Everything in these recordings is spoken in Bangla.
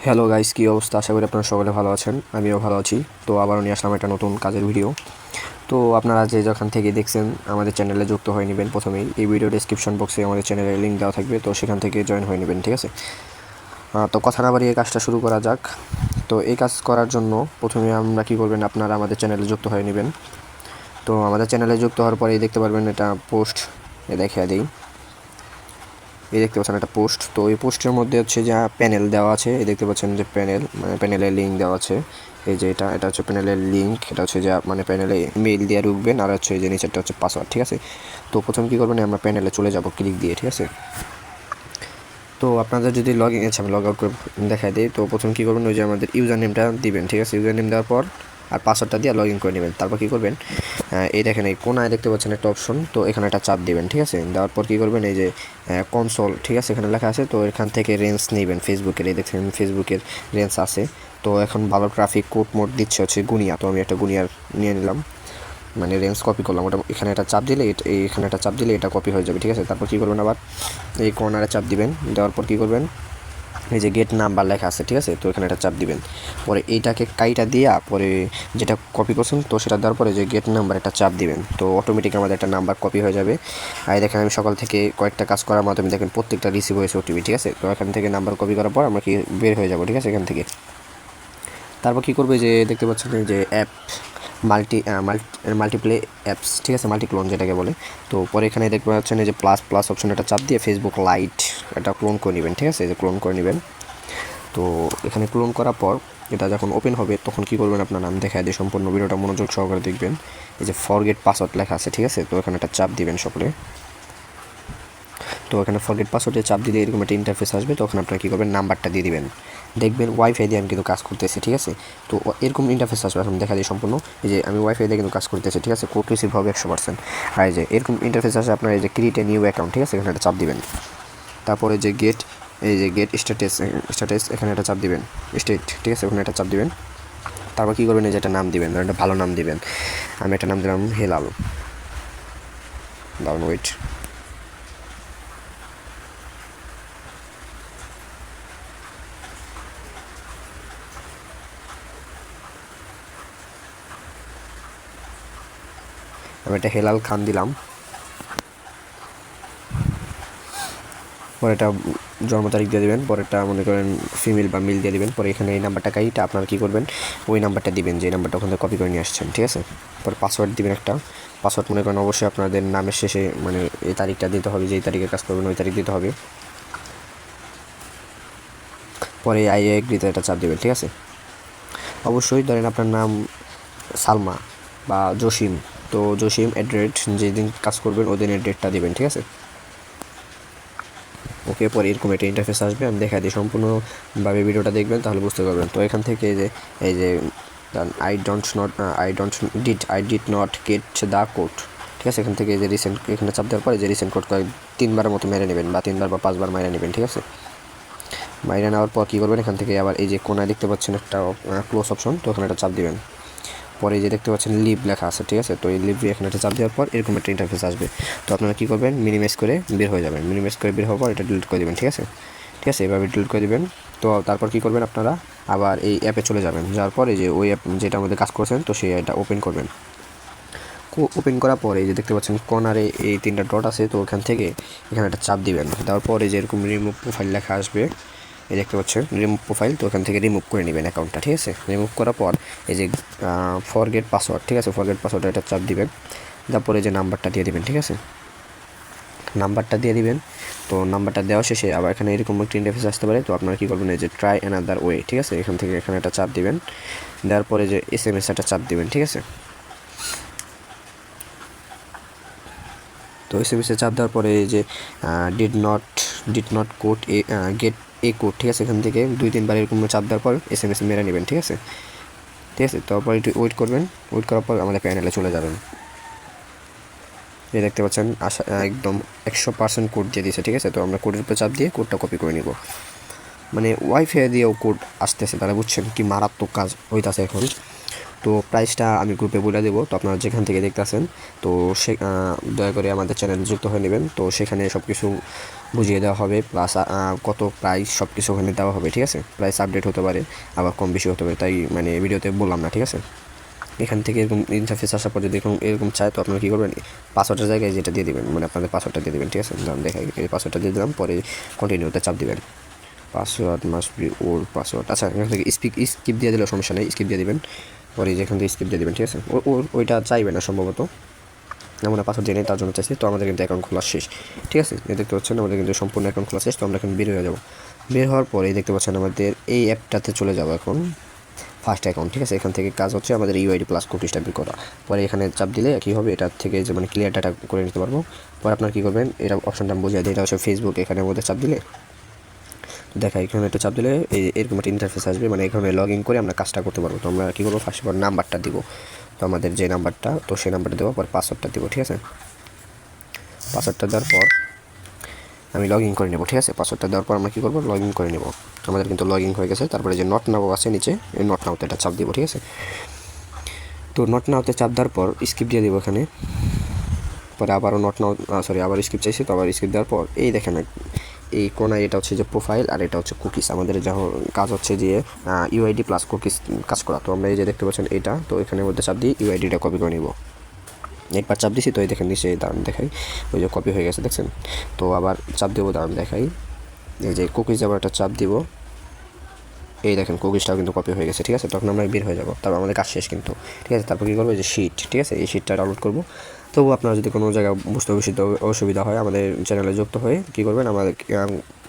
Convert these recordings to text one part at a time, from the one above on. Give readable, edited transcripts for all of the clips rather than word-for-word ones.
হ্যালো গাইস, কী অবস্থা? আশা করি আপনারা সকলে ভালো আছেন। আমিও ভালো আছি। তো আবারও নিয়ে আসলাম একটা নতুন কাজের ভিডিও। তো আপনারা যে যেখান থেকে দেখছেন আমাদের চ্যানেলে যুক্ত হয়ে নেবেন। প্রথমেই এই ভিডিও ডিসক্রিপশন বক্সে আমাদের চ্যানেলের লিঙ্ক দেওয়া থাকবে, তো সেখান থেকে জয়েন হয়ে নেবেন, ঠিক আছে? তো কথা না বাড়িয়ে এই কাজটা শুরু করা যাক। তো এই কাজ করার জন্য প্রথমে আমরা কী করবেন, আপনারা আমাদের চ্যানেলে যুক্ত হয়ে নেবেন। তো আমাদের চ্যানেলে যুক্ত হওয়ার পরেই দেখতে পারবেন এটা পোস্ট দেখিয়ে দিই। এই দেখতে পাচ্ছেন একটা পোস্ট। তো এই পোস্টের মধ্যে হচ্ছে যা প্যানেল দেওয়া আছে, এই দেখতে পাচ্ছেন যে প্যানেল, মানে প্যানেলের লিঙ্ক দেওয়া আছে। এই যে এটা হচ্ছে প্যানেলের লিঙ্ক, এটা হচ্ছে যা মানে প্যানেলে মেইল দিয়ে ঢুকবেন, আর হচ্ছে এই যে নিচেরটা হচ্ছে পাসওয়ার্ড, ঠিক আছে? তো প্রথম কী করবেন, আমরা প্যানেলে চলে যাব ক্লিক দিয়ে, ঠিক আছে? তো আপনাদের যদি লগ ইন আছে, আমি লগ আউট করে দেখাই দিই। তো প্রথম কী করবেন, ওই যে আমাদের ইউজার নেমটা দিবেন, ঠিক আছে? ইউজার নেম দেওয়ার পর আর পাসওয়ার্ডটা দিয়ে লগ ইন করে নেবেন। তারপর কী করবেন, এই দেখেন এই কোনায় দেখতে পাচ্ছেন একটা অপশন, তো এখানে একটা চাপ দিবেন, ঠিক আছে? দেওয়ার পর কী করবেন, এই যে কনসোল, ঠিক আছে, এখানে লেখা আছে। তো এখান থেকে রেঞ্জ নেবেন ফেসবুকের, এই দেখেন ফেসবুকের রেঞ্জ আছে। তো এখন ভালো ট্রাফিক কোড মোড দিচ্ছে হচ্ছে গুনিয়া, তো আমি একটা গুনিয়ার নিয়ে নিলাম, মানে রেঞ্জ কপি করলাম। ওটা এখানে একটা চাপ দিলে এখানে একটা চাপ দিলে এটা কপি হয়ে যাবে, ঠিক আছে? তারপর কী করবেন, আবার এই কর্নারে চাপ দিবেন। দেওয়ার পর কী করবেন, এই যে গেট নাম্বার লেখা আছে, ঠিক আছে? তো এখানে একটা চাপ দিবেন। পরে এইটাকে কাইটা দিয়া পরে যেটা কপি করছেন, তো সেটা দেওয়ার পরে যে গেট নাম্বার একটা চাপ দিবেন, তো অটোমেটিক আমাদের একটা নাম্বার কপি হয়ে যাবে। আর দেখেন আমি সকাল থেকে কয়েকটা কাজ করার মাধ্যমে দেখেন প্রত্যেকটা রিসিভ হয়েছে ওটিপি, ঠিক আছে? তো এখান থেকে নাম্বার কপি করার পর আমরা কি বের হয়ে যাবো, ঠিক আছে, এখান থেকে। তারপর কী করবে, যে দেখতে পাচ্ছেন যে অ্যাপ মাল্টিপ্লে অ্যাপস, ঠিক আছে, মাল্টি ক্লোন যেটাকে বলে। তো পরে এখানে দেখতে পাচ্ছেন এই যে প্লাস প্লাস অপশন, একটা চাপ দিয়ে ফেসবুক লাইট এটা ক্লোন করে নেবেন, ঠিক আছে? এই যে ক্লোন করে নেবেন। তো এখানে ক্লোন করার পর এটা যখন ওপেন হবে তখন কী করবেন, আপনার নাম দেখায় দিয়ে সম্পূর্ণ ভিডিওটা মনোযোগ সহকারে দেখবেন। এই যে ফরগেট পাসওয়ার্ড লেখা আছে, ঠিক আছে? তো এখানে একটা চাপ দিবেন সকলে। তো এখানে ফরগেট পাসওয়ার্ডে চাপ দিলে এরকম একটা ইন্টারফেস আসবে, তখন আপনারা কী করবেন, নাম্বারটা দিয়ে দিবেন। দেখবেন ওয়াইফাই দিয়ে আমি কিন্তু কাজ করতেছি, ঠিক আছে? তো এরকম ইন্টারফেস আসবে, এখন দেখা দিই সম্পূর্ণ। এই যে আমি ওয়াইফাই দিয়ে কিন্তু কাজ করতেছি, ঠিক আছে? কোড রিসিভ হবে 100%। আর এই যে এরকম ইন্টারফেস আসে আপনার, এই যে ক্রিয়েট এ নিউ অ্যাকাউন্ট, ঠিক আছে? এখানে একটা চাপ দিবেন। তারপরে যে এই যে গেট স্ট্যাটাস এখানে একটা চাপ দিবেন, স্টেট, ঠিক আছে? ওখানে একটা চাপ দিবেন। তারপর কী করবেন, এই যে একটা নাম দিবেন, একটা ভালো নাম দিবেন। আমি একটা নাম দিলাম হেলাল। দাউন ওয়েট। আমি একটা হেলাল খান দিলাম। পরে এটা জন্ম তারিখ দিয়ে দেবেন, পরেরটা মনে করেন ফিমেল বা মেল দিয়ে দেবেন। পরে এখানে এই নাম্বারটা কাইটা আপনারা কী করবেন, ওই নাম্বারটা দিবেন যে নাম্বারটা ওখান থেকে কপি করে নিয়ে আসছেন, ঠিক আছে? পরে পাসওয়ার্ড দিবেন একটা। পাসওয়ার্ড মনে করেন অবশ্যই আপনাদের নামের শেষে মানে এই তারিখটা দিতে হবে, যেই তারিখে কাজ করবেন ওই তারিখ দিতে হবে। পরে আই এগ্রিতে একটা চাপ দেবেন, ঠিক আছে? অবশ্যই ধরেন আপনার নাম সালমা বা জসিম, তো জসিম অ্যাট যেদিন কাজ করবেন ওই দিনের ডেটটা দেবেন, ঠিক আছে? ওকে, পরে এরকম একটা ইন্টারফেস আসবে, আমি দেখা দিই সম্পূর্ণভাবে ভিডিওটা দেখবেন তাহলে বুঝতে পারবেন। তো এখান থেকে এই যে I did not get the code, ঠিক আছে? এখান থেকে এই যে রিসেন্ট এখানে চাপ দেওয়ার পরে যে রিসেন্ট কোড 3বারের মতো মেরে নেবেন, বা 3বার বা 5বার মেরে নেবেন, ঠিক আছে? মাইরা নেওয়ার পর কী করবেন, এখান থেকে আবার এই যে কোনায় দেখতে পাচ্ছেন একটা ক্লোজ অপশন, তো ওখানে একটা চাপ দিবেন। পরে যে দেখতে পাচ্ছেন লিভ লেখা আছে, ঠিক আছে? তো এই লিভ এখানে একটা চাপ দেওয়ার পর এরকম একটা ইন্টারফেস আসবে। তো আপনারা কী করবেন, মিনিমাইজ করে বের হয়ে যাবেন। মিনিমাইজ করে বের হওয়ার পর এটা ডিলিট করে দেবেন, ঠিক আছে? ঠিক আছে, এভাবে ডিলিট করে দেবেন। তো তারপর কী করবেন, আপনারা আবার এই অ্যাপে চলে যাবেন। যাওয়ার পর এই যে ওই অ্যাপ যেটা আমাদের কাজ করছেন, তো সেই এটা ওপেন করবেন। ওপেন করার পরে এই যে দেখতে পাচ্ছেন কর্নারে এই 3টা ডট আছে, তো ওখান থেকে এখানে একটা চাপ দিবেন। দেওয়ার পরে যে এরকম রিমুভ প্রোফাইল লেখা আসবে, এই দেখতে পাচ্ছেন রিমুভ প্রোফাইল, তো ওখান থেকে রিমুভ করে নেবেন অ্যাকাউন্টটা, ঠিক আছে? রিমুভ করার পর এই যে ফরগেট পাসওয়ার্ড, ঠিক আছে? ফরগেট পাসওয়ার্ড এটা চাপ দিবেন। তারপরে যে নাম্বারটা দিয়ে দিবেন, ঠিক আছে? নাম্বারটা দিয়ে দিবেন। তো নাম্বারটা দেওয়া শেষে আবার এখানে এরকম একটা ইন্টারফেস আসতে পারে, তো আপনারা কী করবেন, এই যে ট্রাই অ্যানাদার ওয়ে, ঠিক আছে? এখান থেকে এখানে একটা চাপ দিবেন। দেওয়ার পরে যে SMS একটা চাপ দিবেন, ঠিক আছে? তো SMS চাপ দেওয়ার পরে এই যে did not code gate A code, ঠিক আছে? এখান থেকে 2-3বার এরকম চাপ দেওয়ার পর SMS মেরে নেবেন, ঠিক আছে? ঠিক আছে, তারপর একটু ওয়েট করবেন। ওয়েট করার পর আমাদের প্যানেলে চলে যাবেন। এই দেখতে পাচ্ছেন একদম 100% কোড দিয়ে দিয়েছে, ঠিক আছে? তো আমরা কোডের উপর চাপ দিয়ে কোডটা কপি করে নিব। মানে ওয়াইফাই দিয়েও কোড আসতেছে, তারা বুঝছেন কি মারাত্মক কাজ হইতাছে এখন। তো প্রাইসটা আমি গ্রুপে বলে দেবো, তো আপনারা যেখান থেকে দেখতেছেন তো সে দয়া করে আমাদের চ্যানেলে যুক্ত হয়ে নেবেন। তো সেখানে সব কিছু বুঝিয়ে দেওয়া হবে, প্লাস কত প্রাইস সব কিছু ওখানে দেওয়া হবে, ঠিক আছে। প্রাইস আপডেট হতে পারে, আবার কম বেশি হতে পারে, তাই মানে ভিডিওতে বললাম না, ঠিক আছে। এখান থেকে এরকম ইন্টারফেস আসার পর যদি এরকম চায় তো আপনারা কী করবেন, পাসওয়ার্ডের জায়গায় যেটা দিয়ে দেবেন, মানে আপনাদের পাসওয়ার্ডটা দিয়ে দেবেন, ঠিক আছে। ধরুন দেখাই, এই পাসওয়ার্ডটা দিয়ে দিলাম, পরে কন্টিনিউতে চাপ দিবেন। Password must be old password. আচ্ছা, এখান থেকে স্কিপ দিয়ে দিলেও সমস্যা নেই, স্কিপ দিয়ে দিবেন, পরে যেখান থেকে স্কিপ দিয়ে দেবেন, ঠিক আছে। ওইটা চাইবে না সম্ভবত, আমরা পাসওয়ার্ড জেনে তার জন্য চাইছি। তো আমাদের কিন্তু অ্যাকাউন্ট খোলা শেষ, ঠিক আছে। এই দেখতে পাচ্ছেন আমাদের কিন্তু সম্পূর্ণ অ্যাকাউন্ট খোলা শেষ। তো আমরা এখন বের হয়ে যাবো। বের হওয়ার পরে দেখতে পাচ্ছেন আমাদের এই অ্যাপটাতে চলে যাবো এখন, ফার্স্ট অ্যাকাউন্ট, ঠিক আছে। এখান থেকে কাজ হচ্ছে আমাদের ইউআইডি প্লাস কুকিজটা বের করা। পরে এখানে চাপ দিলে কী হবে, এটার থেকে যে মানে ক্লিয়ার ডাটা করে নিতে পারবো। পরে আপনার কী করবেন, এটা অপশনটা আমি বুঝিয়ে দিই, এটা হচ্ছে ফেসবুক। এখানের মধ্যে চাপ দিলে দেখা, এখানে একটা চাপ দিলে এই এরকম একটা ইন্টারফেস আসবে, মানে এখানে লগ ইন করে আমরা কাজটা করতে পারবো। তো আমরা কী করবো, ফার্স্ট অফ নাম্বারটা দিব, তো আমাদের যে নাম্বারটা, তো সেই নাম্বারটা দেবো, পরে পাসওয়ার্ডটা দেবো, ঠিক আছে। পাসওয়ার্ডটা দেওয়ার পর আমি লগ ইন করে নেবো, ঠিক আছে। পাসওয়ার্ডটা দেওয়ার পর আমরা কী করবো, লগ ইন করে নেবো। আমাদের কিন্তু লগ ইন হয়ে গেছে। তারপরে যে নট নাও আছে নিচে, এই নট নাওতে একটা চাপ দিব, ঠিক আছে। তো নট নাওতে চাপ দেওয়ার পর স্কিপ দিয়ে দেবো এখানে, পরে আবারও নট নাও আবার স্কিপ চাইছি, তো আবার স্কিপ দেওয়ার পর এই দেখেন এই কোনায় এটা হচ্ছে যে প্রোফাইল, আর এটা হচ্ছে কুকিজ। আমাদের যা কাজ হচ্ছে যে ইউআইডি প্লাস কুকিজ কাজ করা। তো আমরা এই যে দেখতে পাচ্ছেন এটা, তো এখানের মধ্যে চাপ দিয়ে ইউআইডিটা কপি করে নিব। একবার চাপ দিছি, তো এই দেখেন নিচে দাঁড়ান দেখাই, ওই যে কপি হয়ে গেছে দেখছেন। তো আবার চাপ দেবো, দাঁড়ান দেখাই, এই যে কুকিজ আবার একটা চাপ দিব, এই দেখেন কুকিজটাও কিন্তু কপি হয়ে গেছে, ঠিক আছে। তখন আমরা বের হয়ে যাবো, তারপর আমাদের কাজ শেষ কিন্তু, ঠিক আছে। তারপর কী করবো, যে শিট, ঠিক আছে, এই শিটটা ডাউনলোড করবো। তবু আপনারা যদি কোনো জায়গায় বুঝতে অসুবিধা হয়, আমাদের চ্যানেলে যুক্ত হয়ে কী করবেন, আমাদের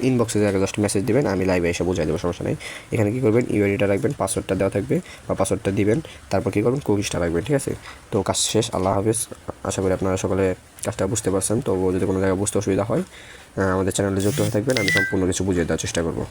ইনবক্সে জায়গায় জাস্ট মেসেজ দেবেন, আমি লাইভে এসে বুঝাই দেবো, সমস্যা নেই। এখানে কী করবেন, ইউআইডিটা রাখবেন, পাসওয়ার্ডটা দেওয়া থাকবে বা পাসওয়ার্ডটা দিবেন, তারপর কী করবেন, কুকিজটা রাখবেন, ঠিক আছে। তো কাজ শেষ, আল্লাহ হাফেজ। আশা করি আপনারা সকলে কাজটা বুঝতে পারছেন। তো যদি কোনো জায়গায় বুঝতে অসুবিধা হয়, আমাদের চ্যানেলে যুক্ত হয়ে থাকবেন, আমি সম্পূর্ণ কিছু বুঝিয়ে দেওয়ার চেষ্টা করবো।